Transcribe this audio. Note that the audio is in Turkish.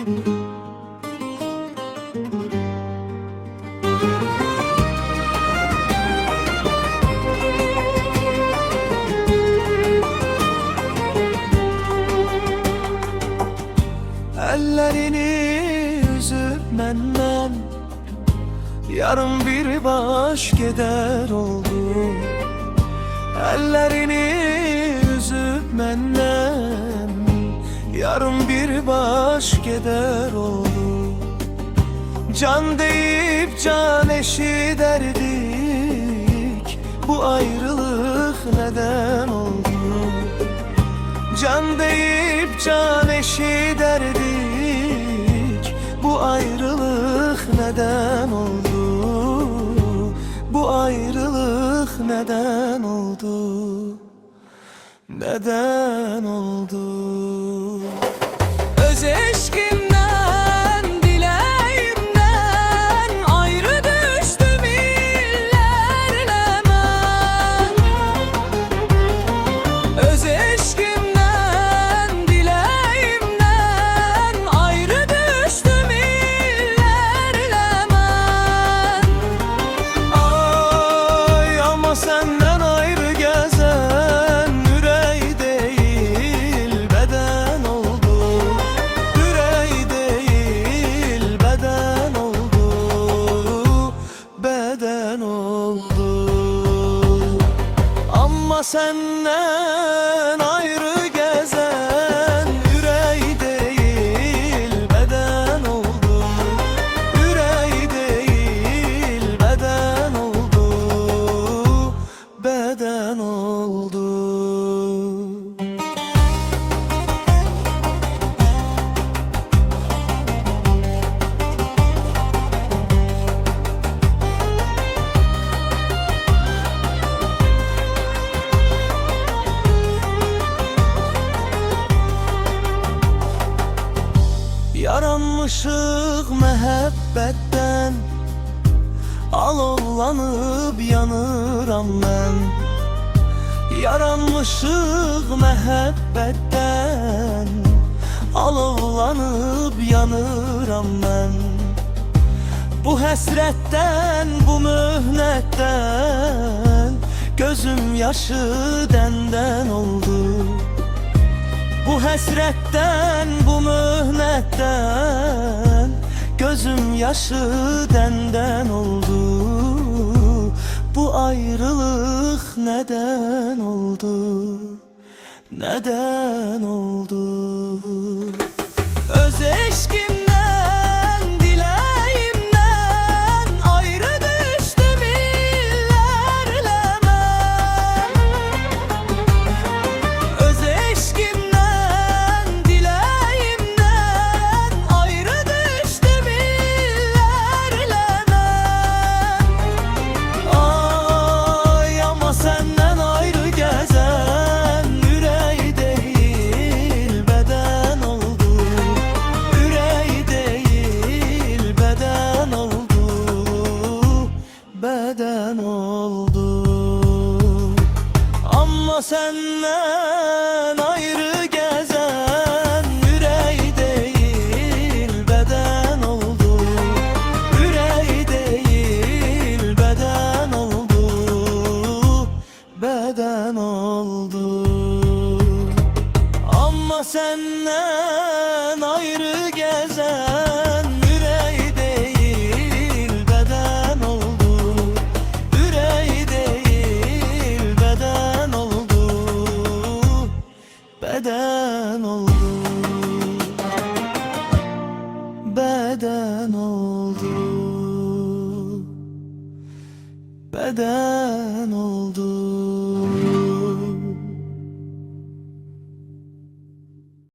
Ellerini üzüp menden yarın bir baş gider oldu. Ellerini üzüp menden yarın bir baş gider oldu. Can deyip can eşi derdik, bu ayrılık neden oldu? Can deyip can eşi derdik, bu ayrılık neden oldu? Bu ayrılık neden oldu? Neden oldu? Öz eşkimden, dileğimden ayrı düştüm illerle ben. Öz eşkimden, dileğimden ayrı düştüm illerle ben. Ay ama senden ayrı gezen yüreği değil beden oldu. Yüreği değil beden oldu. Beden oldu. Ama senden ayrı gezen yüreği değil beden oldu. Yüreği değil beden oldu. Beden oldu. Yaranmışık mehabbetten, alovlanıp yanıram ben. Yaranmışık mehabbetten, alovlanıp yanıram ben. Bu həsrətdən, bu möhnətdən gözüm yaşı dəndən oldu. Bu həsrətdən, bu möhnətdən gözüm yaşı dəndən oldu. Bu ayrılıq nədən oldu? Nədən oldu? Öz eşkimdən, dileğimdən ayrı düştüm illerle ben. Öz eşkimdən, dileğimdən ayrı düştüm illerle ben. Ay ama senden ayrı gezen yüreği değil beden oldu. Yüreği değil beden oldu. Beden oldu. Ama senden ayrı gezen yüreği değil beden oldu. Yüreği değil beden oldu. Beden oldu. Ama senden ayrı gezen yüreği değil beden oldu. Yüreği değil beden oldu. Beden oldu. Beden oldu. Beden oldu.